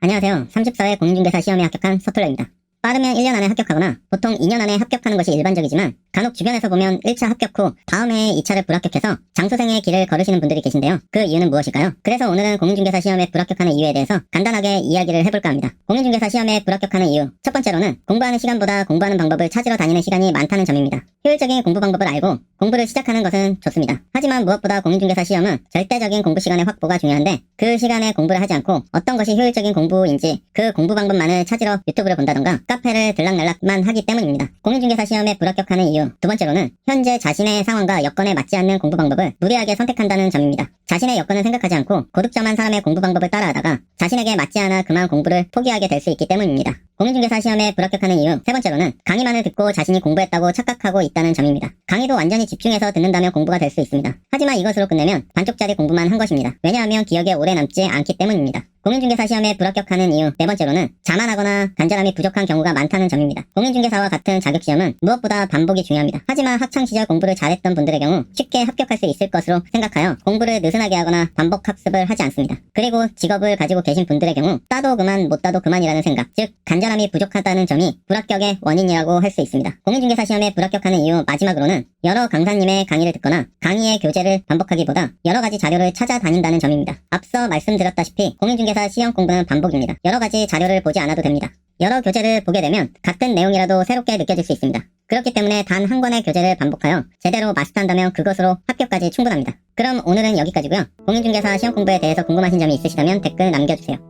안녕하세요. 34회 공인중개사 시험에 합격한 서툴러입니다. 빠르면 1년 안에 합격하거나 보통 2년 안에 합격하는 것이 일반적이지만 간혹 주변에서 보면 1차 합격 후 다음 해에 2차를 불합격해서 장소생의 길을 걸으시는 분들이 계신데요. 그 이유는 무엇일까요? 그래서 오늘은 공인중개사 시험에 불합격하는 이유에 대해서 간단하게 이야기를 해볼까 합니다. 공인중개사 시험에 불합격하는 이유 첫 번째로는 공부하는 시간보다 공부하는 방법을 찾으러 다니는 시간이 많다는 점입니다. 효율적인 공부 방법을 알고 공부를 시작하는 것은 좋습니다. 하지만 무엇보다 공인중개사 시험은 절대적인 공부 시간의 확보가 중요한데 그 시간에 공부를 하지 않고 어떤 것이 효율적인 공부인지 그 공부 방법만을 찾으러 유튜브를 본다던가 카페를 들락날락만 하기 때문입니다. 공인중개사 시험에 불합격하는 이유 두 번째로는 현재 자신의 상황과 여건에 맞지 않는 공부 방법을 무리하게 선택한다는 점입니다. 자신의 여건을 생각하지 않고 고득점한 사람의 공부 방법을 따라하다가 자신에게 맞지 않아 그만 공부를 포기하게 될 수 있기 때문입니다. 공인중개사 시험에 불합격하는 이유 세 번째로는 강의만을 듣고 자신이 공부했다고 착각하고 있다는 점입니다. 강의도 완전히 집중해서 듣는다면 공부가 될 수 있습니다. 하지만 이것으로 끝내면 반쪽짜리 공부만 한 것입니다. 왜냐하면 기억에 오래 남지 않기 때문입니다. 공인중개사 시험에 불합격하는 이유 네 번째로는 자만하거나 간절함이 부족한 경우가 많다는 점입니다. 공인중개사와 같은 자격시험은 무엇보다 반복이 중요합니다. 하지만 학창시절 공부를 잘했던 분들의 경우 쉽게 합격할 수 있을 것으로 생각하여 공부를 느슨하게 하거나 반복 학습을 하지 않습니다. 그리고 직업을 가지고 계신 분들의 경우 따도 그만 못 따도 그만이라는 생각, 즉 간절함이 부족하다는 점이 불합격의 원인이라고 할 수 있습니다. 공인중개사 시험에 불합격하는 이유 마지막으로는 여러 강사님의 강의를 듣거나 강의의 교재를 반복하기보다 여러 가지 자료를 찾아다닌다는 점입니다. 앞서 말씀드렸다시피 공인중개사 시험 공부는 반복입니다. 여러 가지 자료를 보지 않아도 됩니다. 여러 교재를 보게 되면 같은 내용이라도 새롭게 느껴질 수 있습니다. 그렇기 때문에 단 한 권의 교재를 반복하여 제대로 마스터한다면 그것으로 합격까지 충분합니다. 그럼 오늘은 여기까지고요. 공인중개사 시험 공부에 대해서 궁금하신 점이 있으시다면 댓글 남겨주세요.